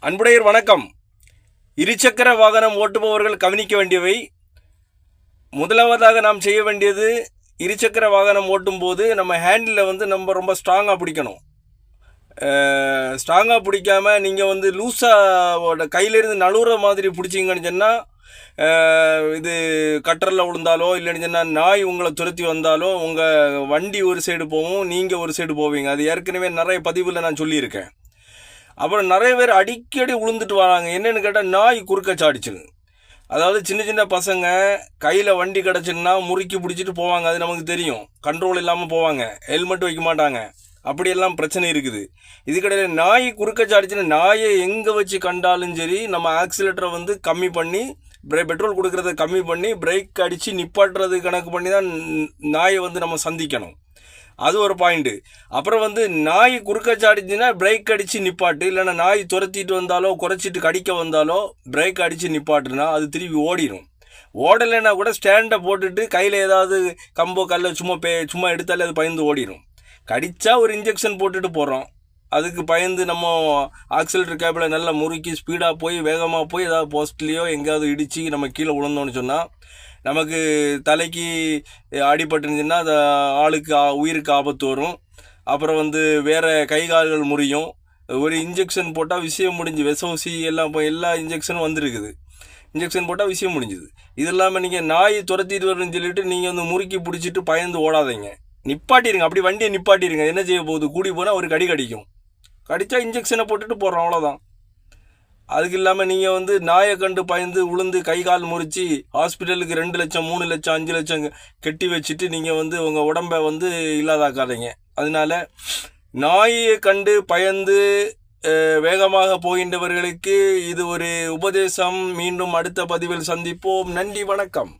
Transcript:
அன்புடையர் வணக்கம். இருசக்கர வாகனம் ஓட்டுபவர்கள் கவனிக்க வேண்டியவை. முதலாவதாக நாம் செய்ய வேண்டியது, இருசக்கர வாகனம் ஓட்டும் போது நம்ம ஹேண்டில் நம்ம ரொம்ப ஸ்ட்ராங்காக பிடிக்கணும். ஸ்ட்ராங்காக பிடிக்காமல் நீங்கள் லூஸாக கையிலேருந்து நழுவுற மாதிரி பிடிச்சிங்கன்னு சொன்னால், இது கட்டரில் விழுந்தாலோ இல்லைன்னு சொன்னால் நாய் உங்களை துரத்தி வந்தாலோ உங்கள் வண்டி ஒரு சைடு போகும், நீங்கள் ஒரு சைடு போவீங்க. அது ஏற்கனவே நிறைய பதிவில் நான் சொல்லியிருக்கேன். அப்புறம் நிறைய பேர் அடிக்கடி விழுந்துட்டு வராங்க. என்னென்னு கேட்டால், நாய் குறுக்க சாடிச்சுங்க. அதாவது சின்ன சின்ன பசங்க கையில் வண்டி கிடச்சுன்னா முறுக்கி பிடிச்சிட்டு போவாங்க. அது நமக்கு தெரியும். கண்ட்ரோல் இல்லாமல் போவாங்க, ஹெல்மெட் வைக்க மாட்டாங்க. அப்படியெல்லாம் பிரச்சனை இருக்குது. இதுக்கிடையில் நாய் குறுக்க சாடிச்சுன்னா, நாயை எங்கே வச்சு கண்டாலும் சரி, நம்ம ஆக்சிலேட்டரை கம்மி பண்ணி, பெட்ரோல் கொடுக்குறத கம்மி பண்ணி பிரேக் அடித்து நிப்பாட்டுறது கணக்கு பண்ணி தான் நாயை நம்ம சந்திக்கணும். அது ஒரு பாயிண்ட்டு. அப்புறம் நாய் குறுக்க சாடிச்சுன்னா பிரேக் அடித்து நிப்பாட்டு, இல்லைன்னா நாய் துரத்திட்டு வந்தாலோ குறைச்சிட்டு கடிக்க வந்தாலோ பிரேக் அடித்து நிப்பாட்டுனா அது திரும்பி ஓடிடும். ஓடலைன்னா கூட ஸ்டாண்டை போட்டுட்டு கையில் ஏதாவது கம்போ கல்லை சும்மா எடுத்தாலே அது பயந்து ஓடிடும். கடித்தா ஒரு இன்ஜெக்ஷன் போட்டுட்டு போகிறோம். அதுக்கு பயந்து நம்ம ஆக்சிலேட்டர் கேபிளை நல்லா முறுக்கி ஸ்பீடாக போய் வேகமாக போய் ஏதாவது போஸ்ட்லேயோ எங்கேயாவது இடித்து நம்ம கீழே விழுந்தோன்னு சொன்னால், நமக்கு தலைக்கு அடிபட்டுருந்துச்சுன்னா அது ஆளுக்கு உயிருக்கு ஆபத்து வரும். அப்புறம் வேறு கை கால்கள் முறியும். ஒரு இன்ஜெக்ஷன் போட்டால் விஷயம் முடிஞ்சு. ஊசி எல்லாம் இப்போ எல்லா இன்ஜெக்ஷனும் வந்துருக்குது. இன்ஜெக்ஷன் போட்டால் விஷயம் முடிஞ்சுது. இது இல்லாமல் நீங்கள் நாய் துரத்திட்டு வருன்னு சொல்லிட்டு நீங்கள் முறுக்கி பிடிச்சிட்டு பயந்து ஓடாதீங்க. நிப்பாட்டிடுங்க. அப்படி வண்டியை நிப்பாட்டிடுங்க. என்ன செய்ய போகுது? கூடி போனால் ஒரு கடி கடிக்கும். கடித்தா இன்ஜெக்ஷனை போட்டுட்டு போடுறோம், அவ்வளோதான். அதுக்கு இல்லாமல் நீங்கள் நாயை கண்டு பயந்து உளுந்து கை கால் முறித்து ஹாஸ்பிட்டலுக்கு 2 லட்சம் 3 லட்சம் 5 லட்சம் கட்டி வச்சுட்டு நீங்கள் உங்கள் உடம்பை இல்லாதாக்காதீங்க. அதனால நாயை கண்டு பயந்து வேகமாக போகின்றவர்களுக்கு இது ஒரு உபதேசம். மீண்டும் அடுத்த பதிவில் சந்திப்போம். நன்றி, வணக்கம்.